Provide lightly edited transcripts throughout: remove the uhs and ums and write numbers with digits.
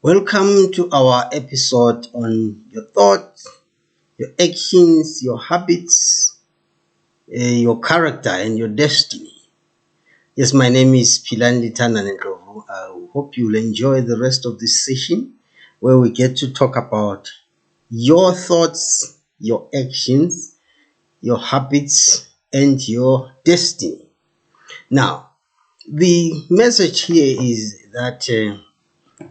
Welcome to our episode on your thoughts, your actions, your habits, your character, and your destiny. Yes, my name is PL Ndlovu. I hope you'll enjoy the rest of this session where we get to talk about your thoughts, your actions, your habits, and your destiny. Now, the message here is that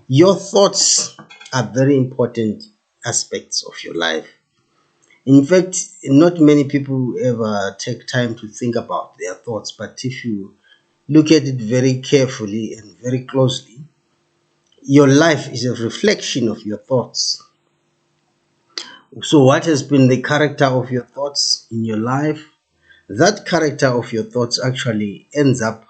your thoughts are very important aspects of your life. In fact, not many people ever take time to think about their thoughts, but if you look at it very carefully and very closely, your life is a reflection of your thoughts. So, what has been the character of your thoughts in your life? That character of your thoughts actually ends up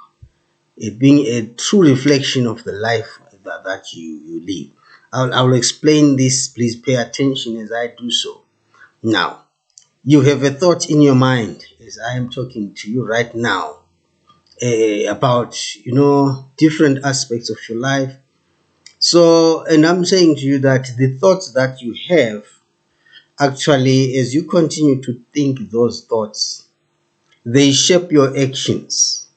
being a true reflection of the life that you live. I'll explain this. Please pay attention as I do so. Now, you have a thought in your mind as I am talking to you right now about different aspects of your life. So, and I'm saying to you that the thoughts that you have actually, as you continue to think those thoughts, they shape your actions.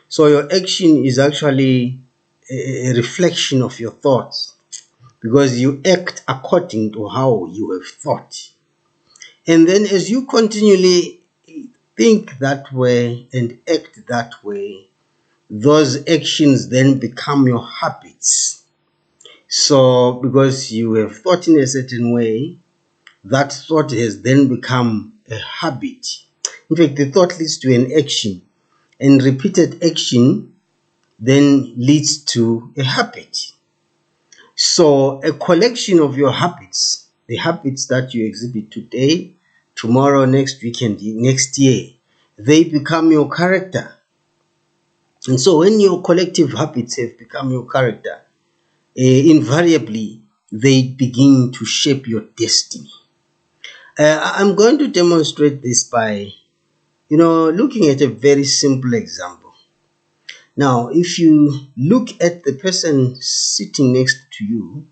So your action is actually a reflection of your thoughts because you act according to how you have thought. And then as you continually think that way and act that way, those actions then become your habits. So because you have thought in a certain way, that thought has then become a habit. In fact, the thought leads to an action, and repeated action then leads to a habit. So a collection of your habits, the habits that you exhibit today, tomorrow, next week, and next year, they become your character. And so when your collective habits have become your character, invariably they begin to shape your destiny. I'm going to demonstrate this by, looking at a very simple example. Now, if you look at the person sitting next to you,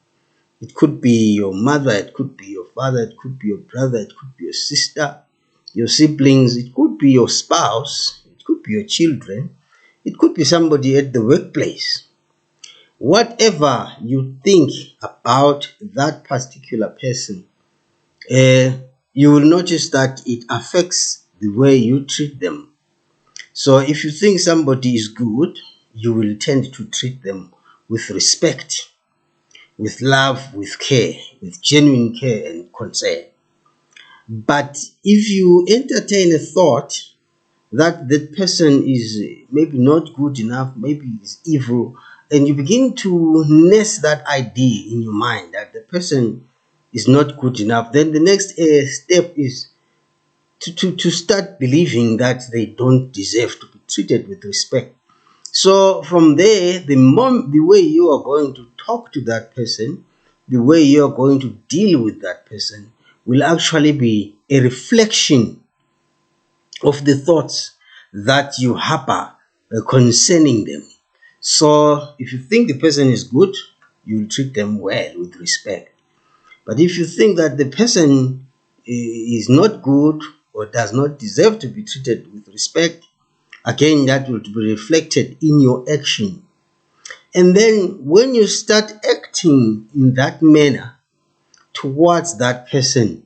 it could be your mother, it could be your father, it could be your brother, it could be your sister, your siblings, it could be your spouse, it could be your children, it could be somebody at the workplace. Whatever you think about that particular person, you will notice that it affects the way you treat them. So if you think somebody is good, you will tend to treat them with respect, with love, with care, with genuine care and concern. But if you entertain a thought that the person is maybe not good enough, maybe is evil, and you begin to nest that idea in your mind that the person is not good enough, then the next step is to start believing that they don't deserve to be treated with respect. So from there, the way you are going to talk to that person, the way you are going to deal with that person will actually be a reflection of the thoughts that you harbor concerning them. So if you think the person is good, you will treat them well with respect. But if you think that the person is not good or does not deserve to be treated with respect, again, that will be reflected in your action. And then when you start acting in that manner towards that person,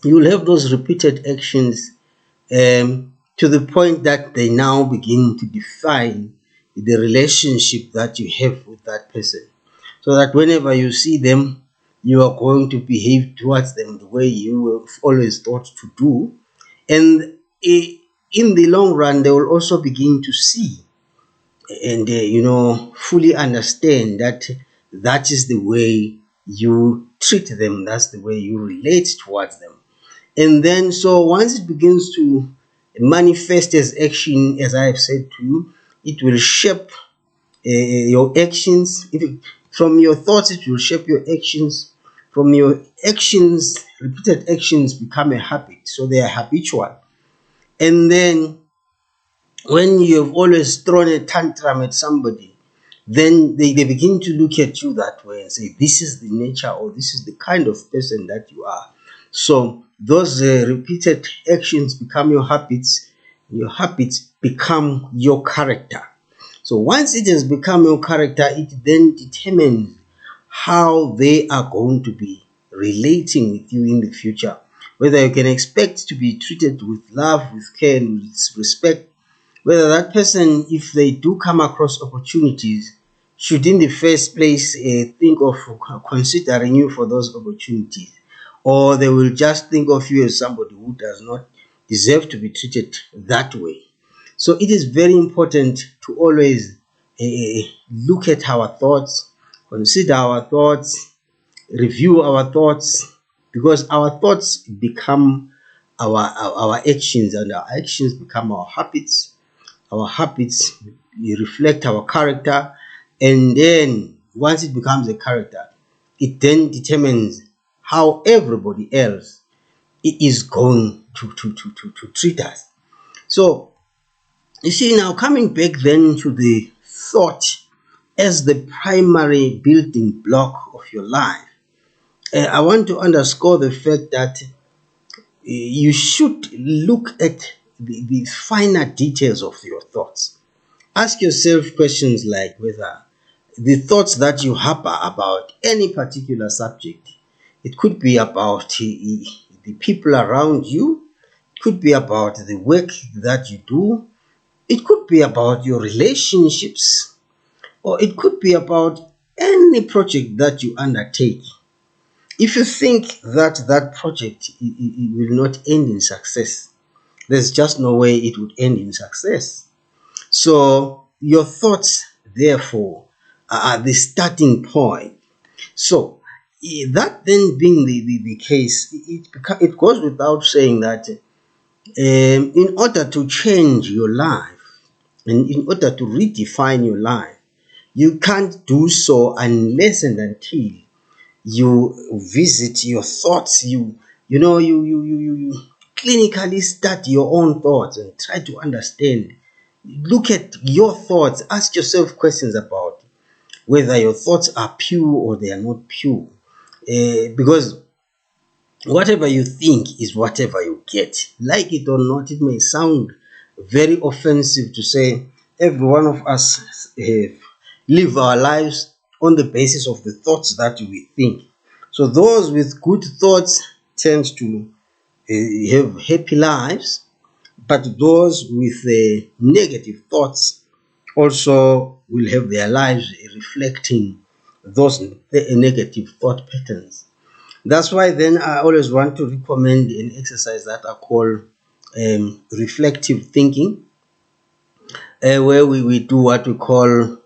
you will have those repeated actions to the point that they now begin to define the relationship that you have with that person. So that whenever you see them, you are going to behave towards them the way you have always thought to do. And in the long run, they will also begin to see and fully understand that that is the way you treat them, that's the way you relate towards them. And then so once it begins to manifest as action, as I have said to you, it will shape your actions. From your thoughts, it will shape your actions. From your actions, repeated actions become a habit, so they are habitual. And then when you have always thrown a tantrum at somebody, then they begin to look at you that way and say, this is the nature, or this is the kind of person that you are. So those repeated actions become your habits. Your habits become your character. So once it has become your character, it then determines how they are going to be relating with you in the future. Whether you can expect to be treated with love, with care, and with respect. Whether that person, if they do come across opportunities, should in the first place think of considering you for those opportunities, or they will just think of you as somebody who does not deserve to be treated that way. So it is very important to always look at our thoughts, consider our thoughts, review our thoughts, because our thoughts become our actions, and our actions become our habits. Our habits reflect our character, and then once it becomes a character, it then determines how everybody else is going to treat us. So you see, now coming back then to the thought as the primary building block of your life, I want to underscore the fact that you should look at the finer details of your thoughts. Ask yourself questions like whether the thoughts that you harbor about any particular subject, it could be about the people around you, it could be about the work that you do, it could be about your relationships, or it could be about any project that you undertake. If you think that that project it will not end in success, there's just no way it would end in success. So your thoughts, therefore, are the starting point. So that then being the case, it goes without saying that in order to change your life and in order to redefine your life, you can't do so unless and until you visit your thoughts. You clinically study your own thoughts and try to understand. Look at your thoughts. Ask yourself questions about whether your thoughts are pure or they are not pure. Because whatever you think is whatever you get. Like it or not, it may sound very offensive to say every one of us live our lives on the basis of the thoughts that we think. So those with good thoughts tend to have happy lives, but those with negative thoughts also will have their lives reflecting those negative thought patterns. That's why then I always want to recommend an exercise that I call reflective thinking, where we do what we call,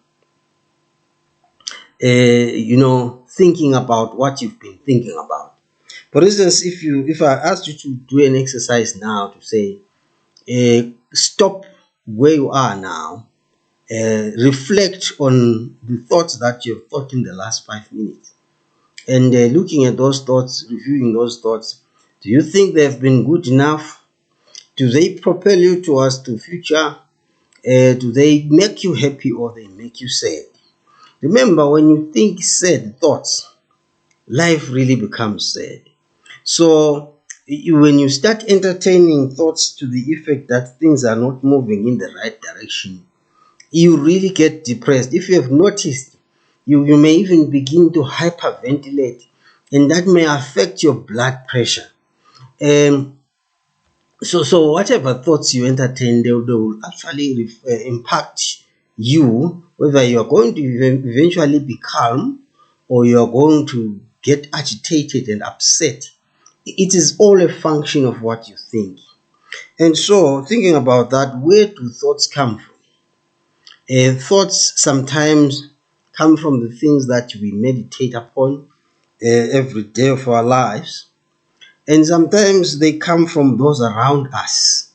thinking about what you've been thinking about. For instance, if I asked you to do an exercise now to say, stop where you are now, reflect on the thoughts that you've thought in the last 5 minutes, and looking at those thoughts, reviewing those thoughts, do you think they've been good enough? Do they propel you towards the future? Do they make you happy or they make you sad? Remember, when you think sad thoughts, life really becomes sad. So when you start entertaining thoughts to the effect that things are not moving in the right direction, you really get depressed. If you have noticed, you may even begin to hyperventilate, and that may affect your blood pressure. Um, so whatever thoughts you entertain, they will actually impact you, whether you are going to eventually be calm or you are going to get agitated and upset. It is all a function of what you think. And so, thinking about that, where do thoughts come from? Thoughts sometimes come from the things that we meditate upon every day of our lives, and sometimes they come from those around us,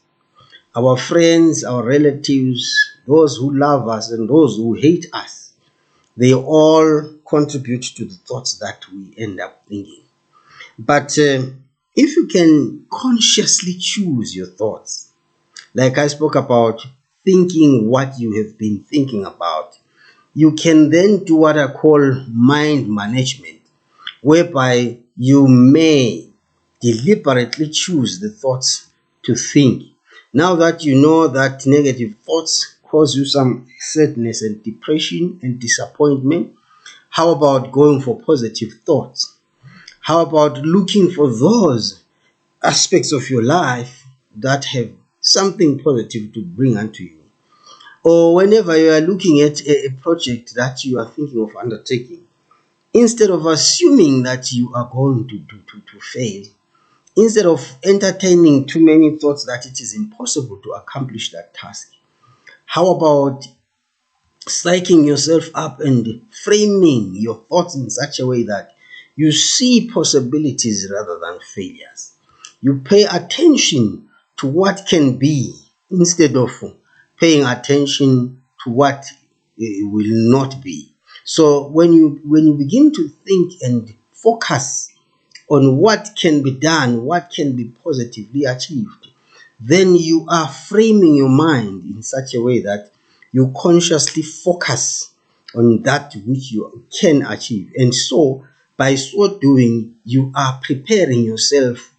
our friends, our relatives, those who love us and those who hate us. They all contribute to the thoughts that we end up thinking. But if you can consciously choose your thoughts, like I spoke about, thinking what you have been thinking about, you can then do what I call mind management, whereby you may deliberately choose the thoughts to think. Now that you know that negative thoughts cause you some sadness and depression and disappointment, how about going for positive thoughts? How about looking for those aspects of your life that have something positive to bring unto you? Or whenever you are looking at a project that you are thinking of undertaking, instead of assuming that you are going to fail, instead of entertaining too many thoughts that it is impossible to accomplish that task, how about psyching yourself up and framing your thoughts in such a way that you see possibilities rather than failures? You pay attention to what can be instead of paying attention to what will not be. So when you begin to think and focus on what can be done, what can be positively achieved, then you are framing your mind in such a way that you consciously focus on that which you can achieve. And so, by so doing, you are preparing yourself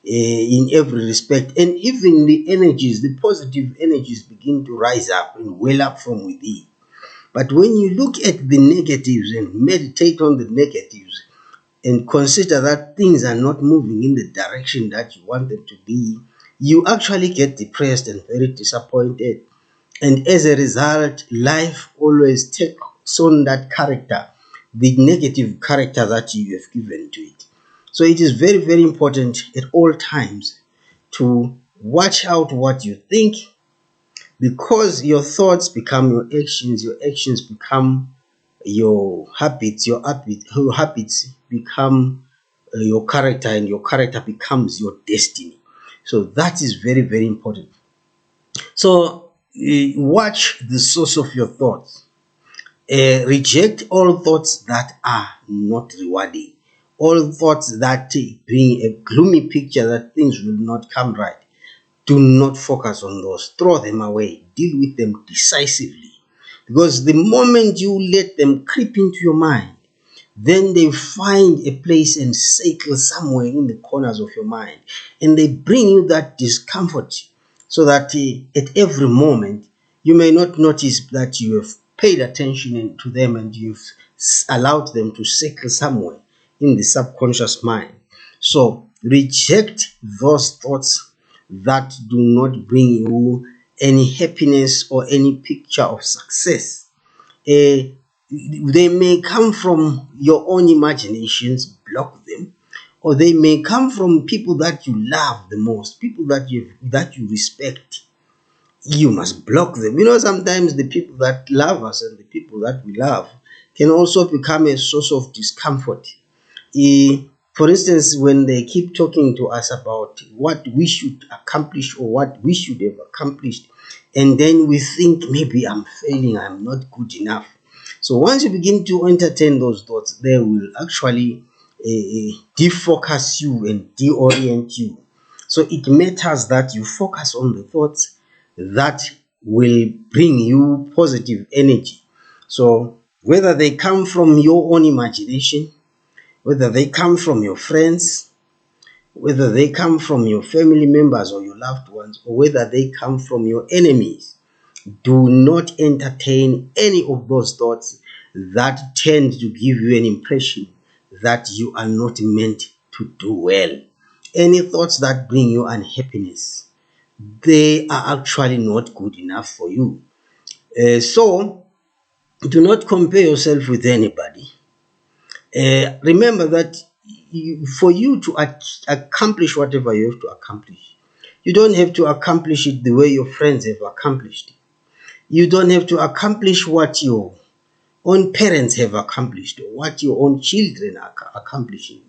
in every respect. And even the energies, the positive energies, begin to rise up and well up from within. But when you look at the negatives and meditate on the negatives, and consider that things are not moving in the direction that you want them to be, you actually get depressed and very disappointed. And as a result, life always takes on that character, the negative character that you have given to it. So it is very, very important at all times to watch out what you think, because your thoughts become your actions become your habits become your character, and your character becomes your destiny. So that is very, very important. So watch the source of your thoughts. Reject all thoughts that are not rewarding, all thoughts that bring a gloomy picture that things will not come right. Do not focus on those. Throw them away. Deal with them decisively. Because the moment you let them creep into your mind, then they find a place and settle somewhere in the corners of your mind. And they bring you that discomfort, so that at every moment you may not notice that you have paid attention to them, and you've allowed them to settle somewhere in the subconscious mind. So reject those thoughts that do not bring you any happiness or any picture of success. They may come from your own imaginations, block them, or they may come from people that you love the most, people that you respect. You must block them. Sometimes the people that love us and the people that we love can also become a source of discomfort. For instance, when they keep talking to us about what we should accomplish or what we should have accomplished, and then we think maybe I'm failing, I'm not good enough. So once you begin to entertain those thoughts, they will actually defocus you and deorient you. So it matters that you focus on the thoughts that will bring you positive energy. So whether they come from your own imagination, whether they come from your friends, whether they come from your family members or your loved ones, or whether they come from your enemies, do not entertain any of those thoughts that tend to give you an impression that you are not meant to do well. Any thoughts that bring you unhappiness, they are actually not good enough for you. So do not compare yourself with anybody. Remember that for you to accomplish whatever you have to accomplish, you don't have to accomplish it the way your friends have accomplished it. You don't have to accomplish what your own parents have accomplished or what your own children are accomplishing.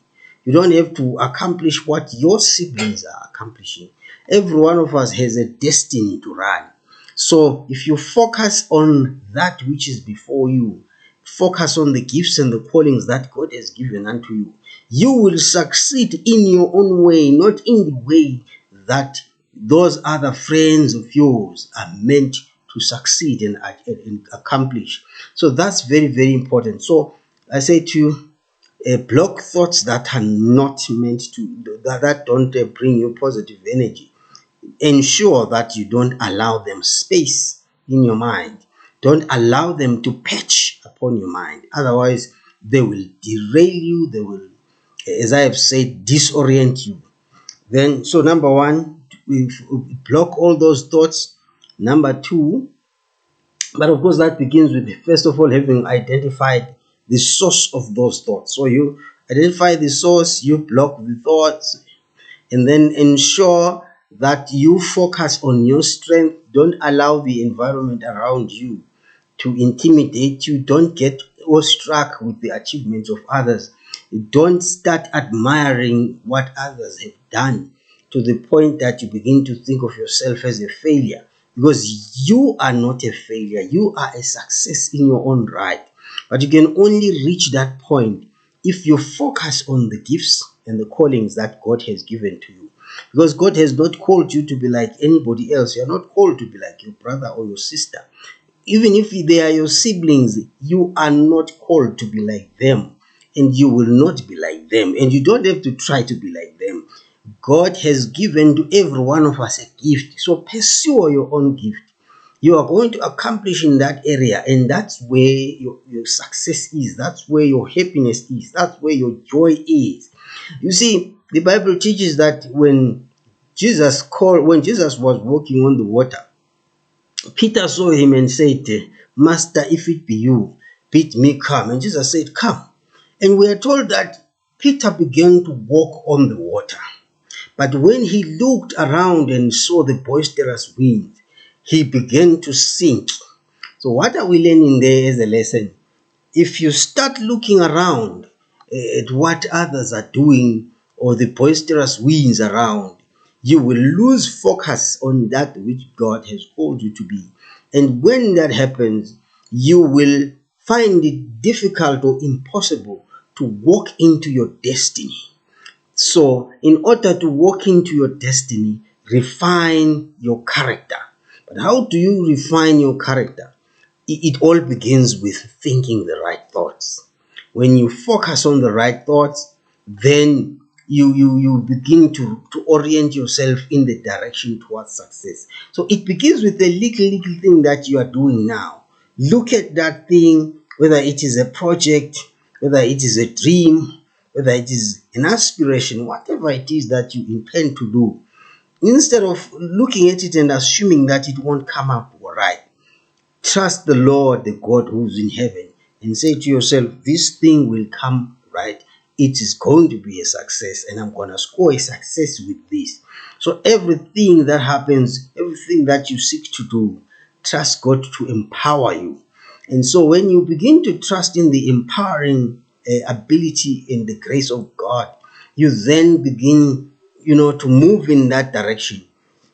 You don't have to accomplish what your siblings are accomplishing. Every one of us has a destiny to run. So if you focus on that which is before you, focus on the gifts and the callings that God has given unto you, you will succeed in your own way, not in the way that those other friends of yours are meant to succeed and accomplish. So that's very, very important. So I say to you, block thoughts that are not meant to, that don't bring you positive energy. Ensure that you don't allow them space in your mind. Don't allow them to patch upon your mind. Otherwise, they will derail you. They will, as I have said, disorient you. Then, so number one, we block all those thoughts. Number two, but of course, that begins with, first of all, having identified the source of those thoughts. So you identify the source, you block the thoughts, and then ensure that you focus on your strength. Don't allow the environment around you to intimidate you. Don't get awestruck with the achievements of others. Don't start admiring what others have done to the point that you begin to think of yourself as a failure, because you are not a failure. You are a success in your own right. But you can only reach that point if you focus on the gifts and the callings that God has given to you. Because God has not called you to be like anybody else. You're not called to be like your brother or your sister. Even if they are your siblings, you are not called to be like them, and you will not be like them, and you don't have to try to be like them. God has given to every one of us a gift, so pursue your own gift. You are going to accomplish in that area, and that's where your success is. That's where your happiness is. That's where your joy is. You see, the Bible teaches that when Jesus was walking on the water, Peter saw him and said, Master, if it be you, bid me come. And Jesus said, come. And we are told that Peter began to walk on the water. But when he looked around and saw the boisterous wind, he began to sink. So what are we learning there as a lesson? If you start looking around at what others are doing or the boisterous winds around, you will lose focus on that which God has called you to be. And when that happens, you will find it difficult or impossible to walk into your destiny. So, in order to walk into your destiny, refine your character. But how do you refine your character? It all begins with thinking the right thoughts. When you focus on the right thoughts, then you begin to orient yourself in the direction towards success. So it begins with the little thing that you are doing now. Look at that thing, whether it is a project, whether it is a dream, whether it is an aspiration, whatever it is that you intend to do. Instead of looking at it and assuming that it won't come out right, trust the Lord, the God who's in heaven, and say to yourself, this thing will come right. It is going to be a success, and I'm going to score a success with this. So everything that happens, everything that you seek to do, trust God to empower you. And so when you begin to trust in the empowering ability and the grace of God, you then begin, to move in that direction.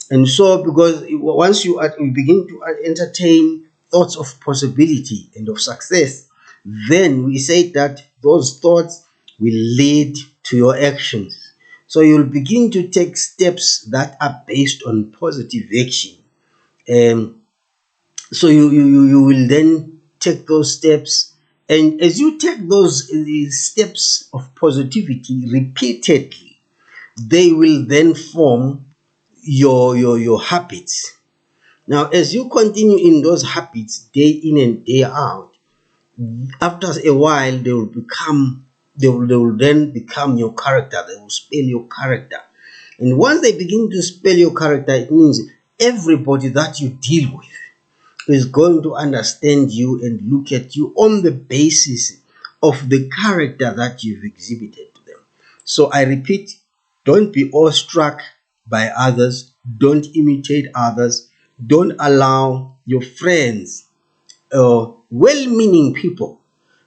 And so, because once you begin to entertain thoughts of possibility and of success, then we say that those thoughts will lead to your actions. So you'll begin to take steps that are based on positive action. So you will then take those steps. And as you take those steps of positivity repeatedly, they will then form your habits. Now, as you continue in those habits day in and day out, after a while they will then become your character. They will spell your character. And once they begin to spell your character, it means everybody that you deal with is going to understand you and look at you on the basis of the character that you've exhibited to them. So I repeat, don't be awestruck by others. Don't imitate others. Don't allow your friends or well-meaning people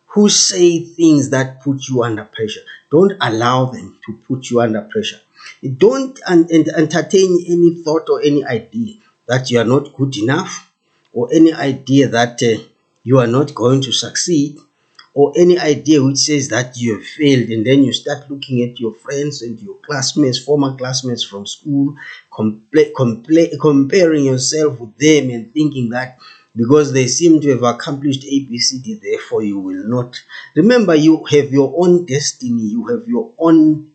who say things that put you under pressure. Don't allow them to put you under pressure. Don't entertain any thought or any idea that you are not good enough, or any idea that you are not going to succeed, or any idea which says that you have failed, and then you start looking at your friends and your classmates, former classmates from school, comparing yourself with them and thinking that because they seem to have accomplished ABCD, therefore you will not. Remember, you have your own destiny, you have your own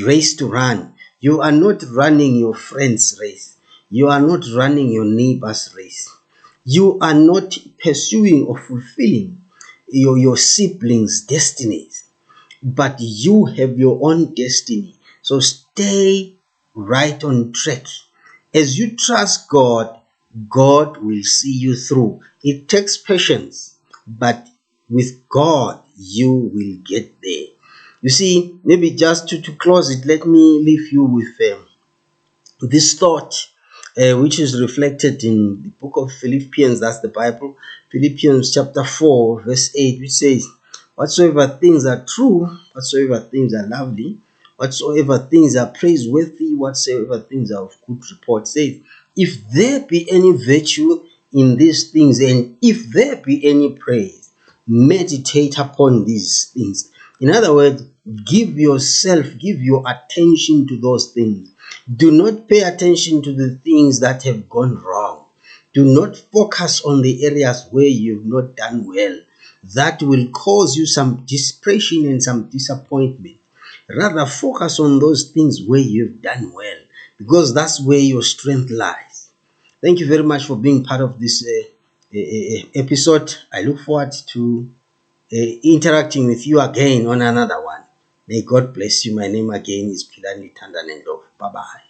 race to run. You are not running your friend's race, you are not running your neighbor's race. You are not pursuing or fulfilling your siblings' destinies, but you have your own destiny. So stay right on track. As you trust God, God will see you through. It takes patience, but with God, you will get there. You see, maybe just to close it, let me leave you with this thought, which is reflected in the book of Philippians, that's the Bible, Philippians chapter 4, verse 8, which says, whatsoever things are true, whatsoever things are lovely, whatsoever things are praiseworthy, whatsoever things are of good report, says, if there be any virtue in these things, and if there be any praise, meditate upon these things. In other words, give your attention to those things. Do not pay attention to the things that have gone wrong. Do not focus on the areas where you've not done well. That will cause you some depression and some disappointment. Rather, focus on those things where you've done well, because that's where your strength lies. Thank you very much for being part of this episode. I look forward to interacting with you again on another one. May God bless you. My name again is PL Ndlovu. Bye-bye.